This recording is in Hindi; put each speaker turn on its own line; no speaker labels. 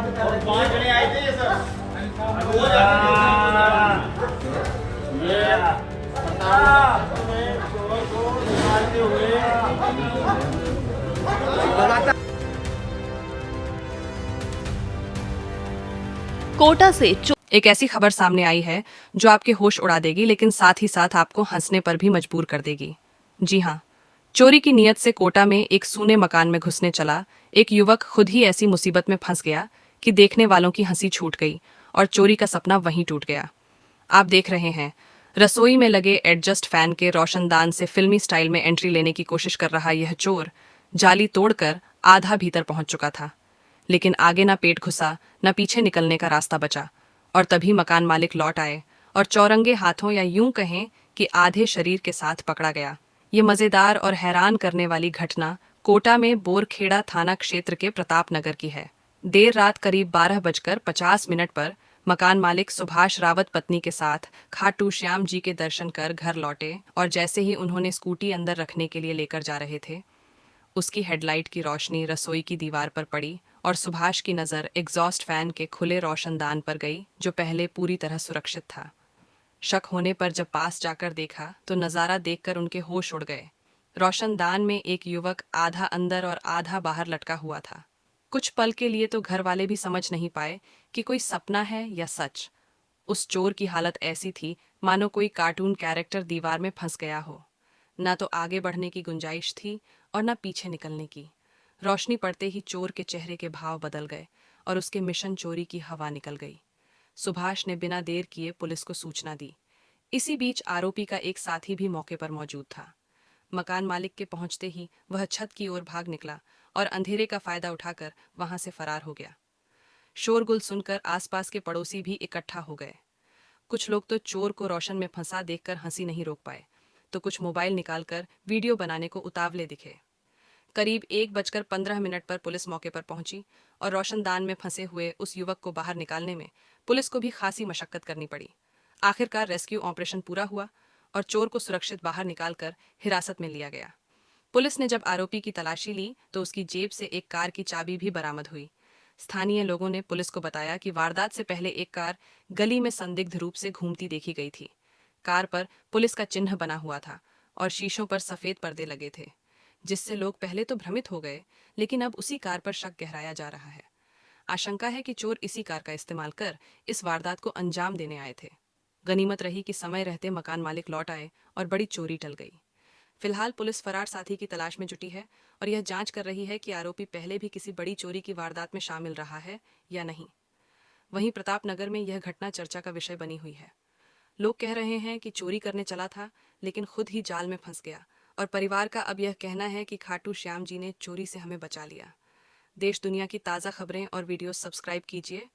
और 5 जने आए थे ये सब। ये चोर को निकालते हुए
कोटा से एक ऐसी खबर सामने आई है जो आपके होश उड़ा देगी, लेकिन साथ ही साथ आपको हंसने पर भी मजबूर कर देगी। जी हाँ, चोरी की नीयत से कोटा में एक सूने मकान में घुसने चला एक युवक खुद ही ऐसी मुसीबत में फंस गया कि देखने वालों की हंसी छूट गई और चोरी का सपना वहीं टूट गया। आप देख रहे हैं, रसोई में लगे एडजस्ट फैन के रोशनदान से फिल्मी स्टाइल में एंट्री लेने की कोशिश कर रहा यह चोर जाली तोड़कर आधा भीतर पहुंच चुका था। लेकिन आगे ना पेट घुसा, न पीछे निकलने का रास्ता बचा, और तभी मकान मालिक लौट आए और चौरंगे हाथों या यूं कहें कि आधे शरीर के साथ पकड़ा गया। ये मजेदार और हैरान करने वाली घटना कोटा में बोरखेड़ा थाना क्षेत्र के प्रताप नगर की है। देर रात करीब 12:50 पर मकान मालिक सुभाष रावत पत्नी के साथ खाटू श्याम जी के दर्शन कर घर लौटे, और जैसे ही उन्होंने स्कूटी अंदर रखने के लिए लेकर जा रहे थे, उसकी हेडलाइट की रोशनी रसोई की दीवार पर पड़ी और सुभाष की नज़र एग्जॉस्ट फैन के खुले रोशनदान पर गई, जो पहले पूरी तरह सुरक्षित था। शक होने पर जब पास जाकर देखा तो नज़ारा देखकर उनके होश उड़ गए। रोशनदान में एक युवक आधा अंदर और आधा बाहर लटका हुआ था। कुछ पल के लिए तो घर वाले भी समझ नहीं पाए कि कोई सपना है या सच। उस चोर की हालत ऐसी थी मानो कोई कार्टून कैरेक्टर दीवार में फंस गया हो। ना तो आगे बढ़ने की गुंजाइश थी और ना पीछे निकलने की। रोशनी पड़ते ही चोर के चेहरे के भाव बदल गए और उसके मिशन चोरी की हवा निकल गई। सुभाष ने बिना देर किए पुलिस को सूचना दी। इसी बीच आरोपी का एक साथी भी मौके पर मौजूद था। मकान मालिक के पहुंचते ही वह छत की ओर भाग निकला और अंधेरे का फायदा उठाकर वहां से फरार हो गया। शोरगुल सुनकर आसपास के पड़ोसी भी इकट्ठा हो गए। कुछ लोग तो चोर को रोशन में फंसा देखकर हंसी नहीं रोक पाए, तो कुछ मोबाइल निकालकर वीडियो बनाने को उतावले दिखे। करीब 1:15 पर पुलिस मौके पर पहुंची और रोशनदान में फंसे हुए उस युवक को बाहर निकालने में पुलिस को भी खासी मशक्कत करनी पड़ी। आखिरकार रेस्क्यू ऑपरेशन पूरा हुआ और चोर को सुरक्षित बाहर निकालकर हिरासत में लिया गया। पुलिस ने जब आरोपी की तलाशी ली तो उसकी जेब से एक कार की चाबी भी बरामद हुई। स्थानीय लोगों ने पुलिस को बताया कि वारदात से पहले एक कार गली में संदिग्ध रूप से घूमती देखी गई थी। कार पर पुलिस का चिन्ह बना हुआ था और शीशों पर सफेद पर्दे लगे थे, जिससे लोग पहले तो भ्रमित हो गए, लेकिन अब उसी कार पर शक गहराया जा रहा है। आशंका है कि चोर इसी कार का इस्तेमाल कर इस वारदात को अंजाम देने आए थे। गनीमत रही कि समय रहते मकान मालिक लौट आए और बड़ी चोरी टल गई। फिलहाल पुलिस फरार साथी की तलाश में जुटी है और यह जांच कर रही है कि आरोपी पहले भी किसी बड़ी चोरी की वारदात में शामिल रहा है या नहीं। वहीं प्रताप नगर में यह घटना चर्चा का विषय बनी हुई है। लोग कह रहे हैं कि चोरी करने चला था लेकिन खुद ही जाल में फंस गया, और परिवार का अब यह कहना है कि खाटू श्याम जी ने चोरी से हमें बचा लिया। देश दुनिया की ताज़ा खबरें और वीडियो सब्सक्राइब कीजिए